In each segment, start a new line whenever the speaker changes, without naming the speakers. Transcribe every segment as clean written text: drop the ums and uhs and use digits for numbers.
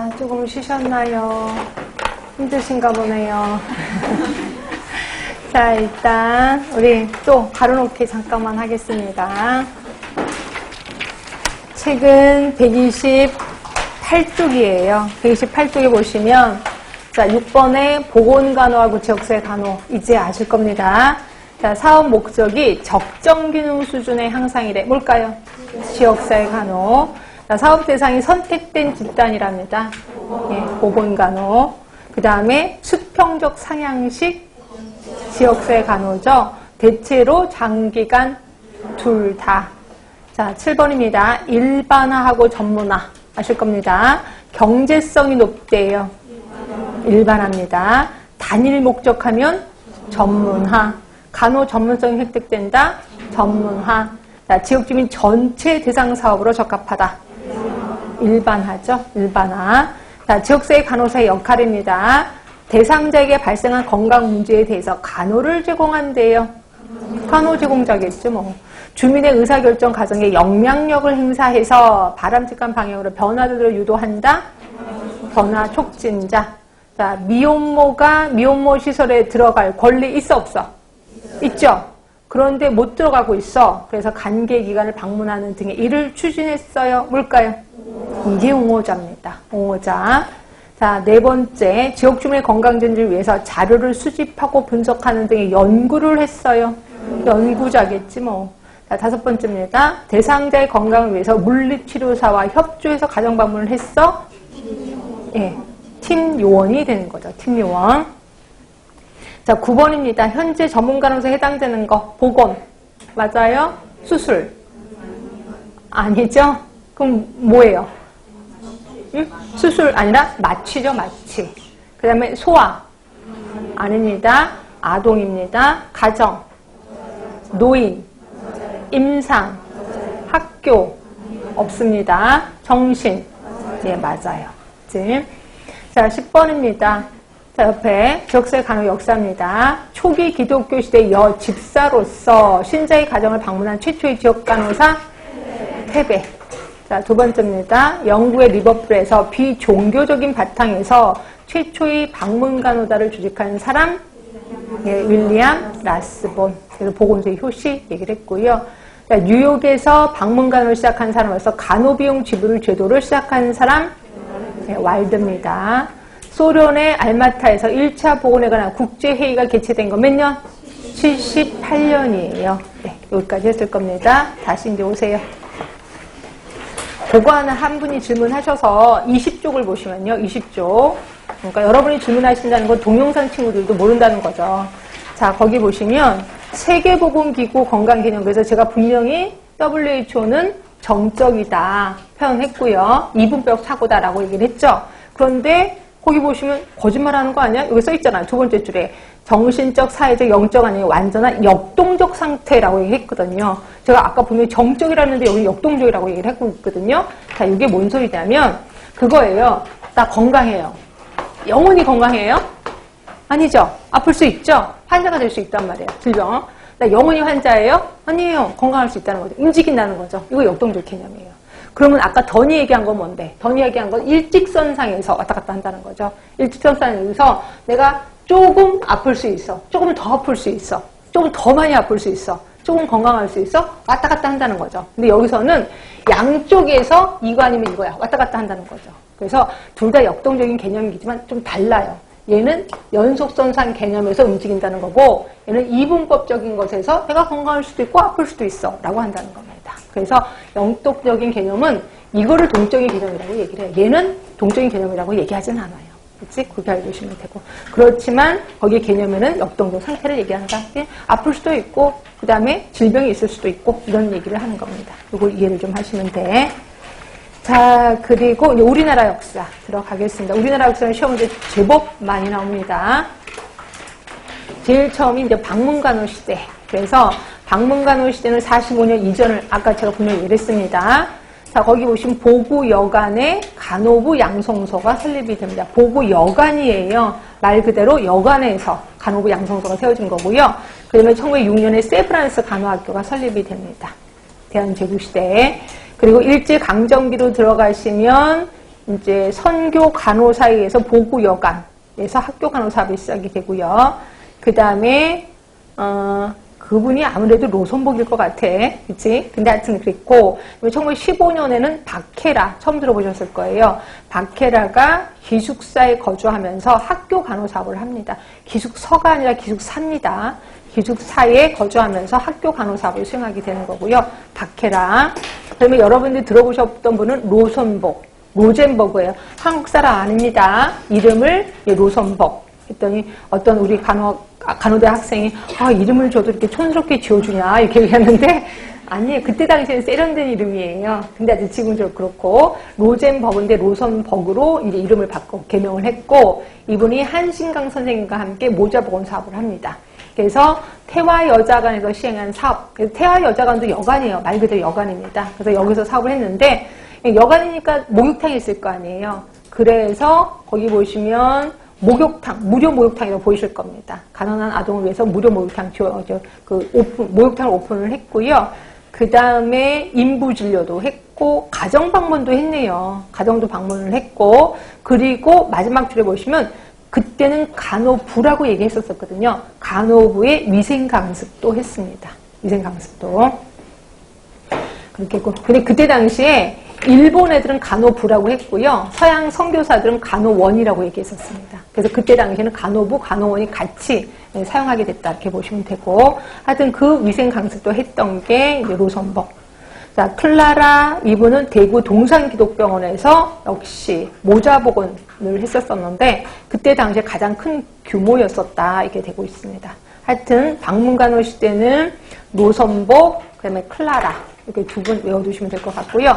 자, 조금 쉬셨나요? 힘드신가 보네요. 자, 일단 우리 또 가로놓기 잠깐만 하겠습니다. 책은 128쪽이에요. 128쪽에 보시면 자, 6번에 보건간호하고 지역사회 간호 이제 아실 겁니다. 자, 사업 목적이 적정 균형 수준의 향상이래. 뭘까요? 지역사회 간호. 자, 사업 대상이 선택된 집단이랍니다. 예, 보건간호. 그 다음에 수평적 상향식 지역사회 간호죠. 대체로 장기간 둘 다. 자, 7번입니다. 일반화하고 전문화. 아실 겁니다. 경제성이 높대요. 일반화입니다. 단일 목적하면 전문화. 간호 전문성이 획득된다. 전문화. 자, 지역주민 전체 대상 사업으로 적합하다. 일반화죠. 일반화. 자, 지역사회 간호사의 역할입니다. 대상자에게 발생한 건강 문제에 대해서 간호를 제공한대요. 간호 제공자겠죠, 뭐. 주민의 의사결정 과정에 영향력을 행사해서 바람직한 방향으로 변화를 유도한다. 변화 촉진자. 자, 미혼모가 미혼모 시설에 들어갈 권리 있어, 없어? 있죠? 그런데 못 들어가고 있어. 그래서 관계기관을 방문하는 등의 일을 추진했어요. 뭘까요? 이게 옹호자입니다. 옹호자. 자, 네 번째, 지역 주민의 건강 전진을 위해서 자료를 수집하고 분석하는 등의 연구를 했어요. 연구자겠지 뭐. 자, 다섯 번째입니다. 대상자의 건강을 위해서 물리치료사와 협조해서 가정 방문을 했어. 예, 팀 요원이 되는 거죠. 팀 요원. 자, 9번입니다. 현재 전문간호사에 해당되는 거. 보건. 맞아요? 수술. 아니죠? 그럼 뭐예요? 응? 수술 아니라 마취죠, 마취. 그 다음에 소아. 아닙니다. 아동입니다. 가정. 노인. 임상. 학교. 없습니다. 정신. 예, 맞아요. 자, 10번입니다. 자, 옆에 지역사회 간호 역사입니다. 초기 기독교 시대 여집사로서 신자의 가정을 방문한 최초의 지역 간호사 태배. 자, 두 번째입니다. 영국의 리버풀에서 비종교적인 바탕에서 최초의 방문 간호사를 조직한 사람, 예, 윌리엄 라스본. 그래서 보건소의 효시 얘기를 했고요. 자, 뉴욕에서 방문 간호를 시작한 사람으로서 간호비용 지불 제도를 시작한 사람, 예, 와일드입니다. 소련의 알마타에서 1차 보건에 관한 국제회의가 개최된 거 몇 년? 78년이에요. 네, 여기까지 했을 겁니다. 다시 이제 오세요. 그거 하나 한 분이 질문하셔서 20쪽을 보시면요. 20쪽. 그러니까 여러분이 질문하신다는 건 동영상 친구들도 모른다는 거죠. 자, 거기 보시면 세계보건기구 건강기념부에서 제가 분명히 WHO는 정적이다 표현했고요. 이분법 사고다라고 얘기를 했죠. 그런데 거기 보시면 거짓말하는 거 아니야? 여기 써 있잖아요. 두 번째 줄에 정신적, 사회적, 영적 아니면 완전한 역동적 상태라고 얘기했거든요. 제가 아까 분명히 정적이라는데 여기 역동적이라고 얘기를 하고 있거든요. 자, 이게 뭔 소리냐면 그거예요. 나 건강해요. 영원히 건강해요? 아니죠. 아플 수 있죠. 환자가 될 수 있단 말이에요. 질병. 나 영원히 환자예요? 아니에요. 건강할 수 있다는 거죠. 움직인다는 거죠. 이거 역동적 개념이에요. 그러면 아까 던이 얘기한 건 뭔데? 던이 얘기한 건 일직선상에서 왔다 갔다 한다는 거죠. 일직선상에서 내가 조금 아플 수 있어. 조금 더 아플 수 있어. 조금 더 많이 아플 수 있어. 조금 건강할 수 있어. 왔다 갔다 한다는 거죠. 근데 여기서는 양쪽에서 이거 아니면 이거야. 왔다 갔다 한다는 거죠. 그래서 둘 다 역동적인 개념이지만 좀 달라요. 얘는 연속선상 개념에서 움직인다는 거고 얘는 이분법적인 것에서 내가 건강할 수도 있고 아플 수도 있어 라고 한다는 겁니다. 그래서 영적인 개념은 이거를 동적인 개념이라고 얘기를 해요. 얘는 동적인 개념이라고 얘기하진 않아요. 그치? 그렇게 알고 계시면 되고. 그렇지만 거기 개념에는 역동적 상태를 얘기한다. 아플 수도 있고 그 다음에 질병이 있을 수도 있고 이런 얘기를 하는 겁니다. 이걸 이해를 좀 하시면 돼. 자, 그리고 이제 우리나라 역사 들어가겠습니다. 우리나라 역사는 시험 문제 제법 많이 나옵니다. 제일 처음이 이제 방문간호 시대. 그래서 방문간호 시대는 45년 이전을 아까 제가 분명히 얘기했습니다. 자, 거기 보시면 보구여간의 간호부 양성소가 설립이 됩니다. 보구여간이에요. 말 그대로 여간에서 간호부 양성소가 세워진 거고요. 그 다음에 1906년에 세브란스 간호학교가 설립이 됩니다. 대한제국시대에. 그리고 일제강점기로 들어가시면 이제 선교 간호사에서 보구 여간에서 학교 간호사업이 시작이 되고요. 그 다음에 그분이 아무래도 로선복일 것 같아. 그치? 근데 하여튼 그랬고, 1915년에는 박해라, 처음 들어보셨을 거예요. 박해라가 기숙사에 거주하면서 학교 간호사업을 합니다. 기숙서가 아니라 기숙사입니다. 기숙사에 거주하면서 학교 간호사업을 수행하게 되는 거고요. 박해라. 그러면 여러분들이 들어보셨던 분은 로선복, 로젠버그예요. 한국 사람 아닙니다. 이름을 로선복. 했더니 어떤 우리 간호대 학생이 이름을 줘도 이렇게 촌스럽게 지어주냐 이렇게 얘기했는데 아니에요. 그때 당시에는 세련된 이름이에요. 근데 아직 지금은 좀 그렇고 로젠버그인데 로선버그로 이제 이름을 바꿔 개명을 했고 이분이 한신강 선생님과 함께 모자보건 사업을 합니다. 그래서 태화여자관에서 시행한 사업. 태화여자관도 여관이에요. 말 그대로 여관입니다. 그래서 여기서 사업을 했는데 여관이니까 목욕탕이 있을 거 아니에요. 그래서 거기 보시면 목욕탕, 무료 목욕탕이라고 보이실 겁니다. 가난한 아동을 위해서 무료 목욕탕, 목욕탕을 오픈을 했고요. 그 다음에 인부진료도 했고, 가정방문도 했네요. 가정도 방문을 했고, 그리고 마지막 줄에 보시면, 그때는 간호부라고 얘기했었거든요. 간호부의 위생강습도 했습니다. 위생강습도. 그렇게 했고, 근데 그때 당시에 일본 애들은 간호부라고 했고요. 서양 선교사들은 간호원이라고 얘기했었습니다. 그래서 그때 당시에는 간호부, 간호원이 같이 사용하게 됐다. 이렇게 보시면 되고. 하여튼 그 위생 강습도 했던 게 이제 로선복. 자, 클라라 이분은 대구 동산기독병원에서 역시 모자보건을 했었었는데 그때 당시에 가장 큰 규모였었다. 이렇게 되고 있습니다. 하여튼 방문간호 시대는 로선복, 그다음에 클라라 이렇게 두 분 외워두시면 될 것 같고요.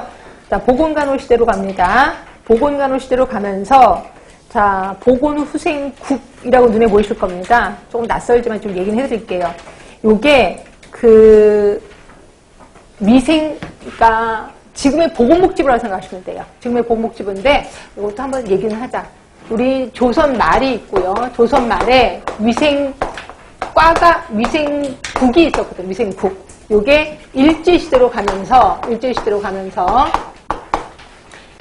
자, 보건간호 시대로 갑니다. 보건간호 시대로 가면서 자, 보건후생국이라고 눈에 보이실 겁니다. 조금 낯설지만 좀 얘기는 해드릴게요. 요게 그러니까 지금의 보건복지부라고 생각하시면 돼요. 지금의 보건복지부인데 이것도 한번 얘기는 하자. 우리 조선 말이 있고요. 조선 말에 위생국이 있었거든요. 위생국. 요게 일제시대로 가면서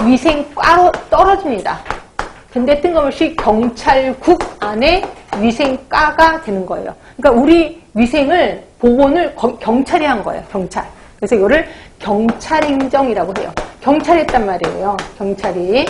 위생과로 떨어집니다. 근데 뜬금없이 경찰국 안에 위생과가 되는 거예요. 그러니까 우리 위생을, 보건을 경찰이 한 거예요. 경찰. 그래서 이거를 경찰행정이라고 해요. 경찰이 했단 말이에요. 경찰이.